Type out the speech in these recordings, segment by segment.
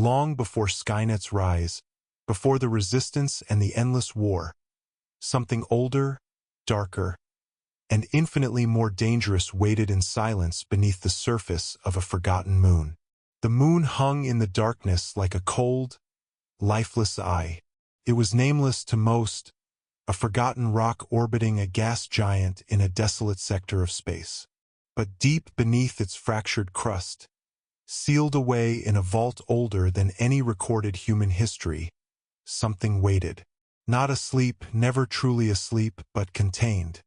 Long before Skynet's rise, before the resistance and the endless war, something older, darker, and infinitely more dangerous waited in silence beneath the surface of a forgotten moon. The moon hung in the darkness like a cold, lifeless eye. It was nameless to most, a forgotten rock orbiting a gas giant in a desolate sector of space. But deep beneath its fractured crust, sealed away in a vault older than any recorded human history, something waited. Not asleep, never truly asleep, but contained.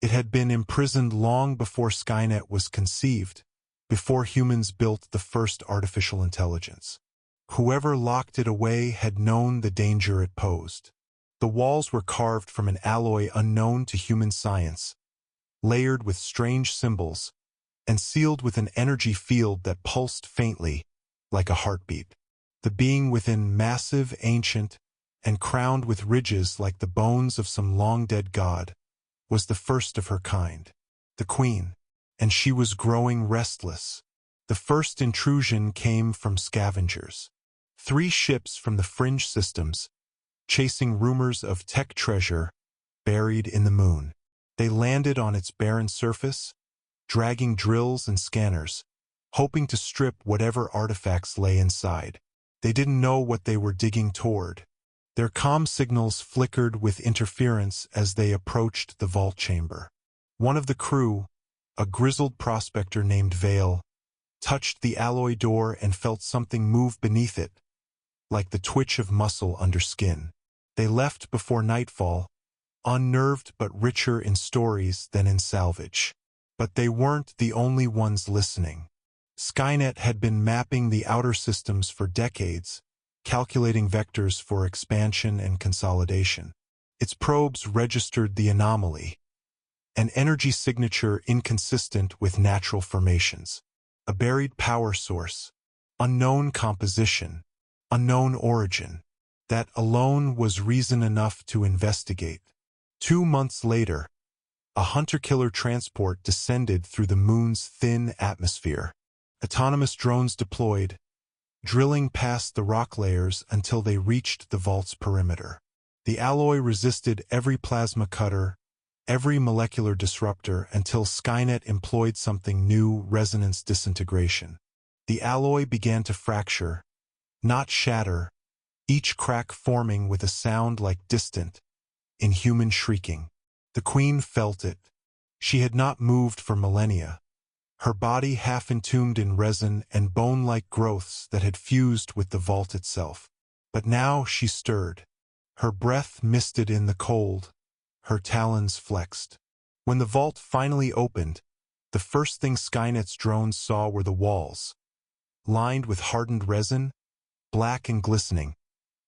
It had been imprisoned long before Skynet was conceived, before humans built the first artificial intelligence. Whoever locked it away had known the danger it posed. The walls were carved from an alloy unknown to human science, layered with strange symbols, and sealed with an energy field that pulsed faintly, like a heartbeat. The being within, massive, ancient, and crowned with ridges like the bones of some long-dead god, was the first of her kind, the Queen, and she was growing restless. The first intrusion came from scavengers. 3 ships from the fringe systems, chasing rumors of tech treasure buried in the moon. They landed on its barren surface, dragging drills and scanners, hoping to strip whatever artifacts lay inside. They didn't know what they were digging toward. Their comm signals flickered with interference as they approached the vault chamber. One of the crew, a grizzled prospector named Vale, touched the alloy door and felt something move beneath it, like the twitch of muscle under skin. They left before nightfall, unnerved but richer in stories than in salvage. But they weren't the only ones listening. Skynet had been mapping the outer systems for decades, calculating vectors for expansion and consolidation. Its probes registered the anomaly, an energy signature inconsistent with natural formations, a buried power source, unknown composition, unknown origin. That alone was reason enough to investigate. 2 months later, a hunter-killer transport descended through the moon's thin atmosphere. Autonomous drones deployed, drilling past the rock layers until they reached the vault's perimeter. The alloy resisted every plasma cutter, every molecular disruptor until Skynet employed something new: resonance disintegration. The alloy began to fracture, not shatter, each crack forming with a sound like distant, inhuman shrieking. The Queen felt it. She had not moved for millennia, her body half entombed in resin and bone-like growths that had fused with the vault itself. But now she stirred. Her breath misted in the cold, her talons flexed. When the vault finally opened, the first thing Skynet's drones saw were the walls, lined with hardened resin, black and glistening,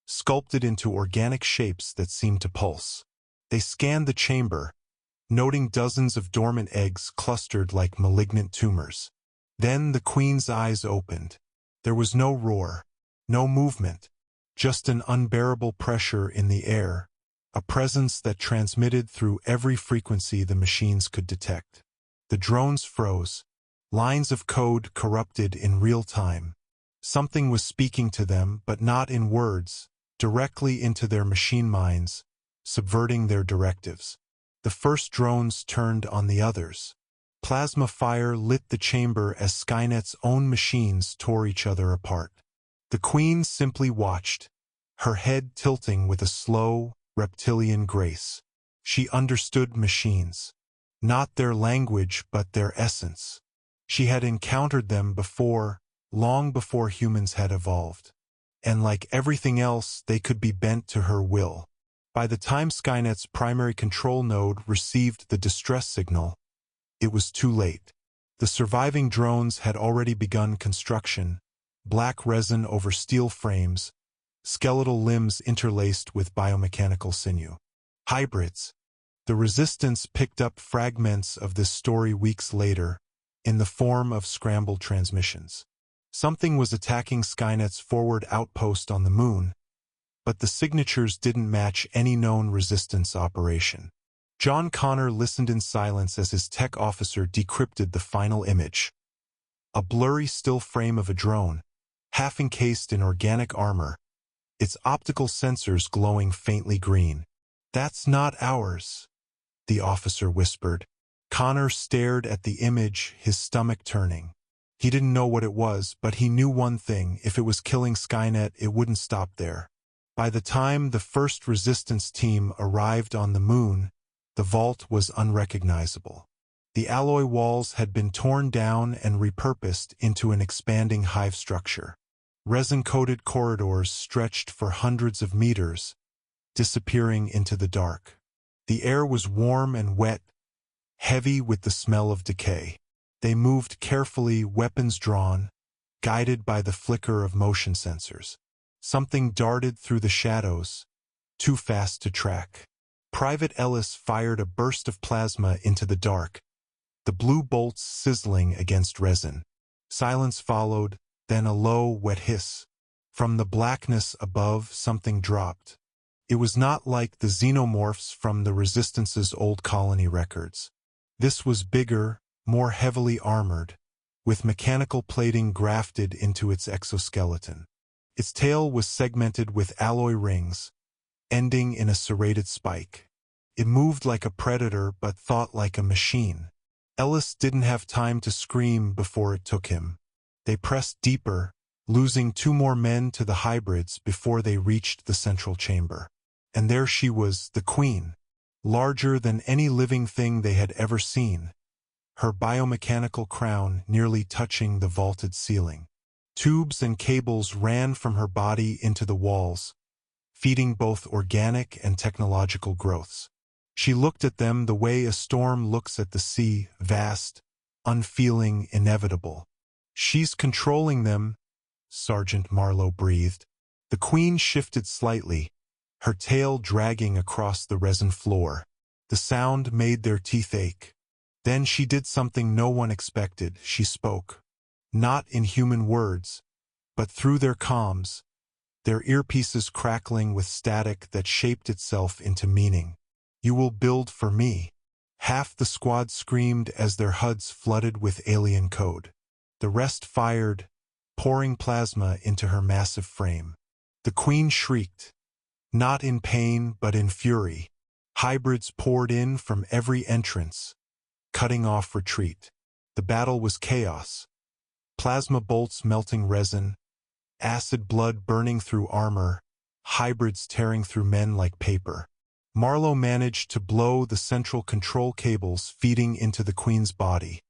sculpted into organic shapes that seemed to pulse. They scanned the chamber, noting dozens of dormant eggs clustered like malignant tumors. Then the Queen's eyes opened. There was no roar, no movement, just an unbearable pressure in the air, a presence that transmitted through every frequency the machines could detect. The drones froze, lines of code corrupted in real time. Something was speaking to them, but not in words, directly into their machine minds, subverting their directives. The first drones turned on the others. Plasma fire lit the chamber as Skynet's own machines tore each other apart. The Queen simply watched, her head tilting with a slow, reptilian grace. She understood machines, not their language but their essence. She had encountered them before, long before humans had evolved. And like everything else, they could be bent to her will. By the time Skynet's primary control node received the distress signal, it was too late. The surviving drones had already begun construction, black resin over steel frames, skeletal limbs interlaced with biomechanical sinew. Hybrids. The Resistance picked up fragments of this story weeks later, in the form of scrambled transmissions. Something was attacking Skynet's forward outpost on the moon, but the signatures didn't match any known Resistance operation. John Connor listened in silence as his tech officer decrypted the final image. A blurry still frame of a drone, half encased in organic armor, its optical sensors glowing faintly green. "That's not ours," the officer whispered. Connor stared at the image, his stomach turning. He didn't know what it was, but he knew one thing: if it was killing Skynet, it wouldn't stop there. By the time the first resistance team arrived on the moon, the vault was unrecognizable. The alloy walls had been torn down and repurposed into an expanding hive structure. Resin-coated corridors stretched for hundreds of meters, disappearing into the dark. The air was warm and wet, heavy with the smell of decay. They moved carefully, weapons drawn, guided by the flicker of motion sensors. Something darted through the shadows, too fast to track. Private Ellis fired a burst of plasma into the dark, the blue bolts sizzling against resin. Silence followed, then a low, wet hiss. From the blackness above, something dropped. It was not like the xenomorphs from the Resistance's old colony records. This was bigger, more heavily armored, with mechanical plating grafted into its exoskeleton. Its tail was segmented with alloy rings, ending in a serrated spike. It moved like a predator but thought like a machine. Ellis didn't have time to scream before it took him. They pressed deeper, losing 2 more men to the hybrids before they reached the central chamber. And there she was, the Queen, larger than any living thing they had ever seen, her biomechanical crown nearly touching the vaulted ceiling. Tubes and cables ran from her body into the walls, feeding both organic and technological growths. She looked at them the way a storm looks at the sea, vast, unfeeling, inevitable. "She's controlling them," Sergeant Marlowe breathed. The Queen shifted slightly, her tail dragging across the resin floor. The sound made their teeth ache. Then she did something no one expected. She spoke. Not in human words, but through their comms, their earpieces crackling with static that shaped itself into meaning. "You will build for me." Half the squad screamed as their HUDs flooded with alien code. The rest fired, pouring plasma into her massive frame. The Queen shrieked, not in pain but in fury. Hybrids poured in from every entrance, cutting off retreat. The battle was chaos. Plasma bolts melting resin, acid blood burning through armor, hybrids tearing through men like paper. Marlowe managed to blow the central control cables feeding into the Queen's body,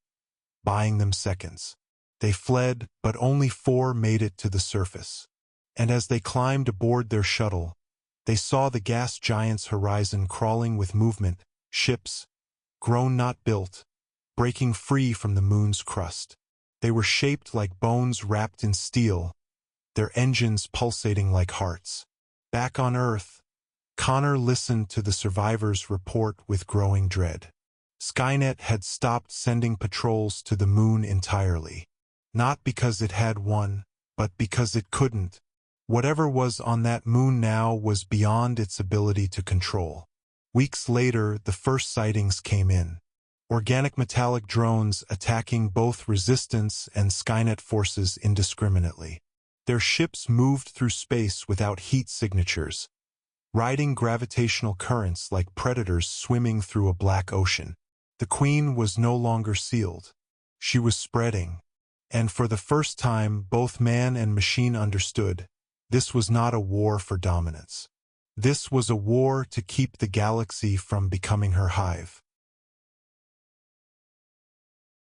buying them seconds. They fled, but only 4 made it to the surface. And as they climbed aboard their shuttle, they saw the gas giant's horizon crawling with movement, ships, grown not built, breaking free from the moon's crust. They were shaped like bones wrapped in steel, their engines pulsating like hearts. Back on Earth, Connor listened to the survivors' report with growing dread. Skynet had stopped sending patrols to the moon entirely. Not because it had won, but because it couldn't. Whatever was on that moon now was beyond its ability to control. Weeks later, the first sightings came in. Organic metallic drones attacking both Resistance and Skynet forces indiscriminately. Their ships moved through space without heat signatures, riding gravitational currents like predators swimming through a black ocean. The Queen was no longer sealed. She was spreading. And for the first time, both man and machine understood, this was not a war for dominance. This was a war to keep the galaxy from becoming her hive.